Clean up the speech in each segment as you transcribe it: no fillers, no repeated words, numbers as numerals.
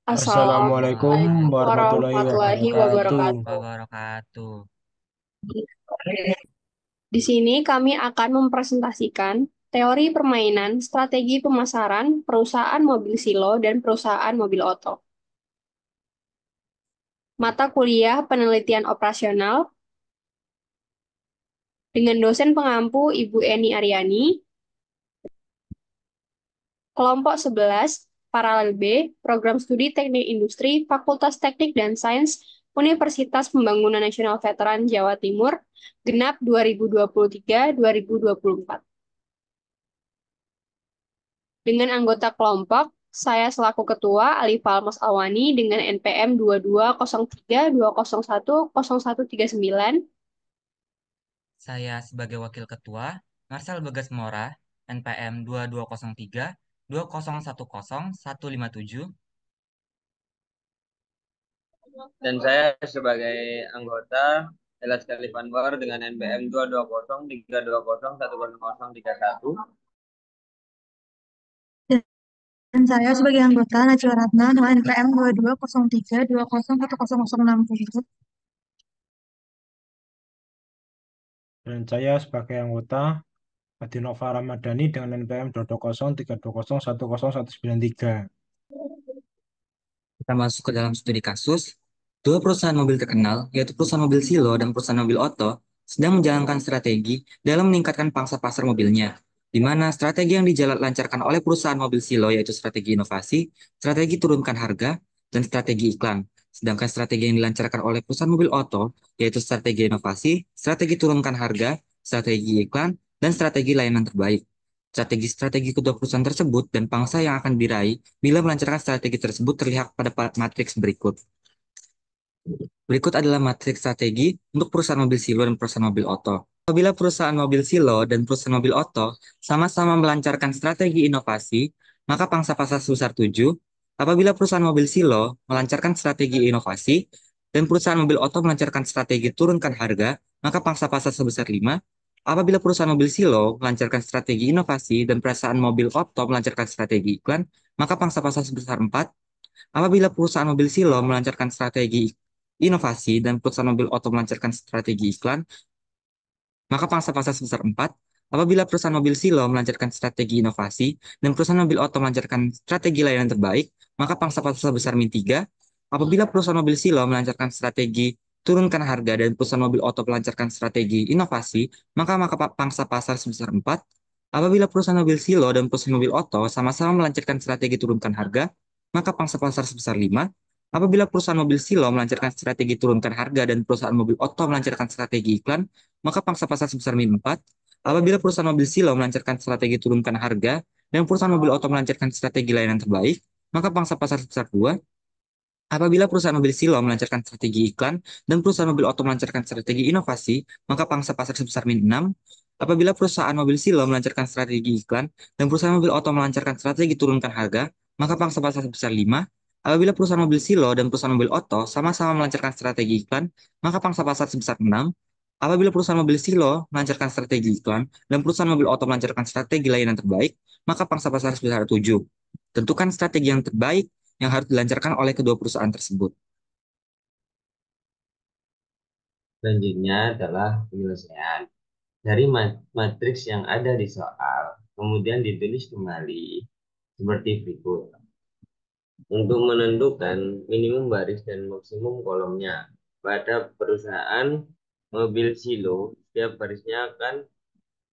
Assalamualaikum Assalamualaikum warahmatullahi warahmatullahi wabarakatuh. wabarakatuh. Di sini kami akan mempresentasikan teori permainan, strategi pemasaran, perusahaan mobil silo, dan perusahaan mobil oto. Mata kuliah penelitian operasional dengan dosen pengampu Ibu Eni Aryani, kelompok 11, paralel B, program studi teknik industri, Fakultas Teknik dan Sains, Universitas Pembangunan Nasional Veteran Jawa Timur, genap 2023-2024. Dengan anggota kelompok, saya selaku Ketua Alif Almas Awani dengan NPM 22032011010139. Saya sebagai Wakil Ketua, Marcel Bagas Mora, NPM 2203 2010 157. Dan saya sebagai anggota Elas Kalifanwar dengan NPM 22032010031. Dan saya sebagai anggota Najwa Ratna dengan NPM 220320101060. Dan saya sebagai anggota Adinova Ramadhani dengan NPM 22032010193. Kita masuk ke dalam studi kasus. Dua perusahaan mobil terkenal, yaitu perusahaan mobil Silo dan perusahaan mobil Oto, sedang menjalankan strategi dalam meningkatkan pangsa pasar mobilnya, di mana strategi yang dijalankan oleh perusahaan mobil Silo yaitu strategi inovasi, strategi turunkan harga, dan strategi iklan. Sedangkan strategi yang dilancarkan oleh perusahaan mobil Oto yaitu strategi inovasi, strategi turunkan harga, strategi iklan, dan strategi layanan terbaik. Strategi-strategi kedua perusahaan tersebut dan pangsa yang akan diraih bila melancarkan strategi tersebut terlihat pada matriks berikut. Berikut adalah matriks strategi untuk perusahaan mobil silo dan perusahaan mobil oto. Apabila perusahaan mobil silo dan perusahaan mobil oto sama-sama melancarkan strategi inovasi, maka pangsa pasar sebesar 7. Apabila perusahaan mobil silo melancarkan strategi inovasi dan perusahaan mobil oto melancarkan strategi turunkan harga, maka pangsa pasar sebesar 5. Apabila perusahaan mobil silo melancarkan strategi inovasi dan perusahaan mobil oto melancarkan strategi iklan, maka pangsa pasar sebesar 4. Apabila perusahaan mobil silo melancarkan strategi inovasi dan perusahaan mobil oto melancarkan strategi iklan, maka pangsa pasar sebesar 4. Apabila perusahaan mobil silo melancarkan strategi inovasi dan perusahaan mobil oto melancarkan strategi layanan terbaik, maka pangsa pasar sebesar min 3. Apabila perusahaan mobil silo melancarkan strategi turunkan harga dan perusahaan mobil oto melancarkan strategi inovasi, maka pangsa pasar sebesar 4. Apabila perusahaan mobil silo dan perusahaan mobil oto sama-sama melancarkan strategi turunkan harga, maka pangsa pasar sebesar 5. Apabila perusahaan mobil silo melancarkan strategi turunkan harga dan perusahaan mobil oto melancarkan strategi iklan, maka pangsa pasar sebesar min 4. Apabila perusahaan mobil silo melancarkan strategi turunkan harga dan perusahaan mobil oto melancarkan strategi layanan terbaik, maka pangsa pasar sebesar 2. Apabila perusahaan mobil silo melancarkan strategi iklan dan perusahaan mobil oto melancarkan strategi inovasi, maka pangsa pasar sebesar min 6. Apabila perusahaan mobil silo melancarkan strategi iklan dan perusahaan mobil oto melancarkan strategi turunkan harga, maka pangsa pasar sebesar 5. Apabila perusahaan mobil silo dan perusahaan mobil oto sama-sama melancarkan strategi iklan, maka pangsa pasar sebesar 6. Apabila perusahaan mobil silo melancarkan strategi iklan dan perusahaan mobil oto melancarkan strategi layanan terbaik, maka pangsa pasar sebesar 7. Tentukan strategi yang terbaik yang harus dilancarkan oleh kedua perusahaan tersebut. Selanjutnya adalah penyelesaian. Dari matriks yang ada di soal, kemudian ditulis kembali seperti berikut. Untuk menentukan minimum baris dan maksimum kolomnya, pada perusahaan mobil silo, setiap barisnya akan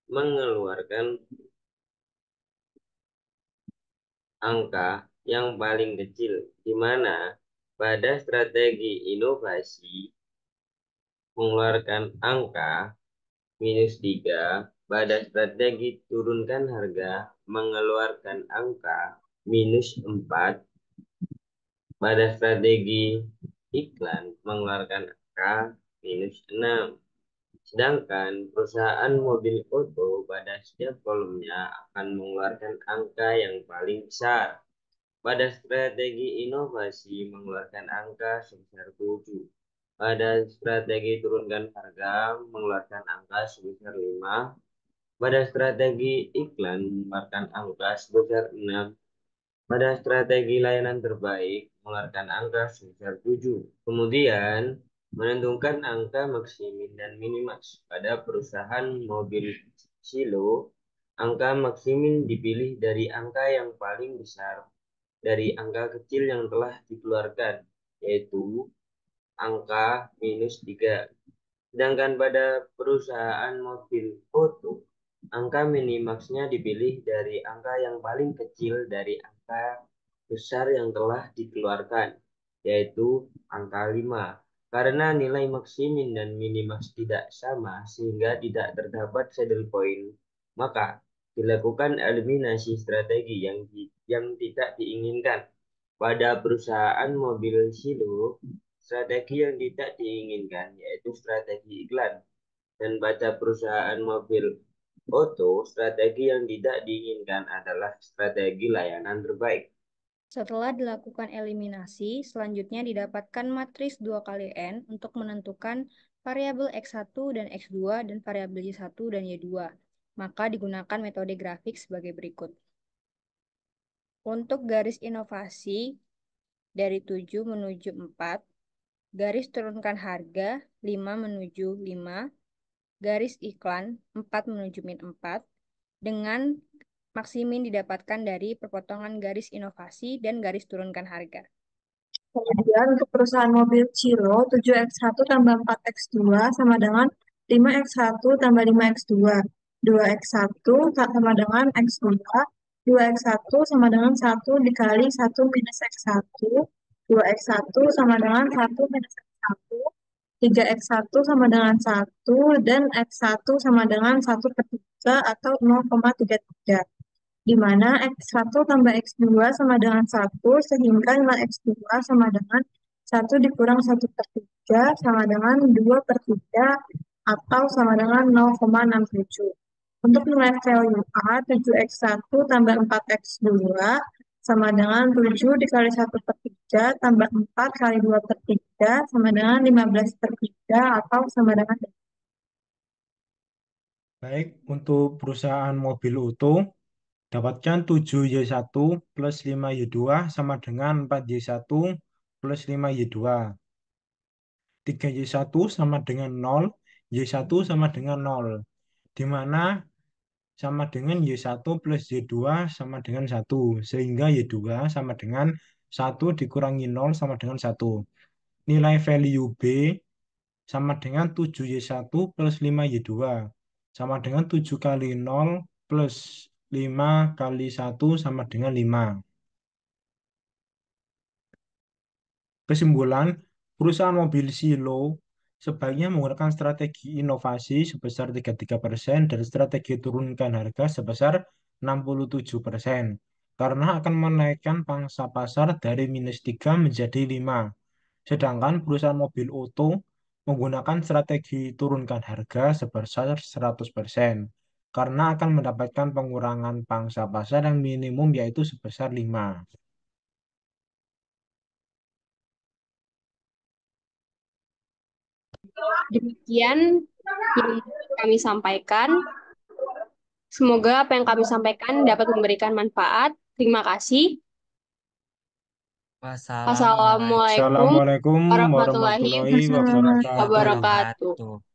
mengeluarkan angka yang paling kecil, di mana pada strategi inovasi mengeluarkan angka minus 3, pada strategi turunkan harga mengeluarkan angka minus 4, pada strategi iklan mengeluarkan angka minus 6. Sedangkan perusahaan mobil oto pada setiap kolomnya akan mengeluarkan angka yang paling besar. Pada strategi inovasi mengeluarkan angka sebesar 7. Pada strategi turunkan harga mengeluarkan angka sebesar 5. Pada strategi iklan mengeluarkan angka sebesar 6. Pada strategi layanan terbaik, mengeluarkan angka sebesar 7. Kemudian, menentukan angka maksimin dan minimax. Pada perusahaan mobil silo, angka maksimin dipilih dari angka yang paling besar dari angka kecil yang telah dikeluarkan, yaitu angka -3. Sedangkan pada perusahaan mobil foto, angka minimaksnya dipilih dari angka yang paling kecil dari angka besar yang telah dikeluarkan, yaitu angka 5. Karena nilai maksimin dan minimaks tidak sama sehingga tidak terdapat saddle point, maka dilakukan eliminasi strategi yang tidak diinginkan. Pada perusahaan mobil silo, strategi yang tidak diinginkan yaitu strategi iklan. Dan pada perusahaan mobil Oto, strategi yang tidak diinginkan adalah strategi layanan terbaik. Setelah dilakukan eliminasi, selanjutnya didapatkan matris 2 kali N untuk menentukan variabel X1 dan X2 dan variabel Y1 dan Y2. Maka digunakan metode grafik sebagai berikut. Untuk garis inovasi dari 7 menuju 4, garis turunkan harga 5 menuju 5, garis iklan 4 menuju min 4, dengan maksimin didapatkan dari perpotongan garis inovasi dan garis turunkan harga. Kemudian untuk perusahaan mobil Ciro, 7X1 tambah 4X2 sama dengan 5X1 tambah 5X2. 2X1 sama dengan X2. 2X1 sama dengan 1 dikali 1 minus X1. 2X1 sama dengan 1 minus X1. 3X1 sama dengan 1 dan X1 sama dengan 1 per 3 atau 0,33. Di mana X1 tambah X2 sama dengan 1, sehingga nilai X2 sama dengan 1 dikurang 1 per 3 sama dengan 2 per 3 atau sama dengan 0,67. Untuk nilai value A, 7X1 tambah 4X2 sama dengan 7 dikali 1 per 3 tambah 4 kali 2 per 3 sama dengan 15 per 3 atau sama dengan. Baik, untuk perusahaan mobil Uto, dapatkan 7Y1 plus 5Y2 sama dengan 4Y1 plus 5Y2. 3Y1 sama dengan 0, Y1 sama dengan 0. Di mana sama dengan Y1 plus Y2 sama dengan 1. Sehingga Y2 sama dengan 1 dikurangi 0 sama dengan 1. Nilai value B sama dengan 7Y1 plus 5Y2. Sama dengan 7 kali 0 plus 5 kali 1 sama dengan 5. Kesimpulan, perusahaan mobil Silo sebaiknya menggunakan strategi inovasi sebesar 33% dan strategi turunkan harga sebesar 67%. Karena akan menaikkan pangsa pasar dari -3 menjadi 5. Sedangkan perusahaan mobil Oto menggunakan strategi turunkan harga sebesar 100%. Karena akan mendapatkan pengurangan pangsa pasar yang minimum yaitu sebesar 5. Demikian yang kami sampaikan. Semoga apa yang kami sampaikan dapat memberikan manfaat. Terima kasih. Wassalamualaikum Wassalamualaikum Assalamualaikum warahmatullahi warahmatullahi wabarakatuh. wabarakatuh. wabarakatuh.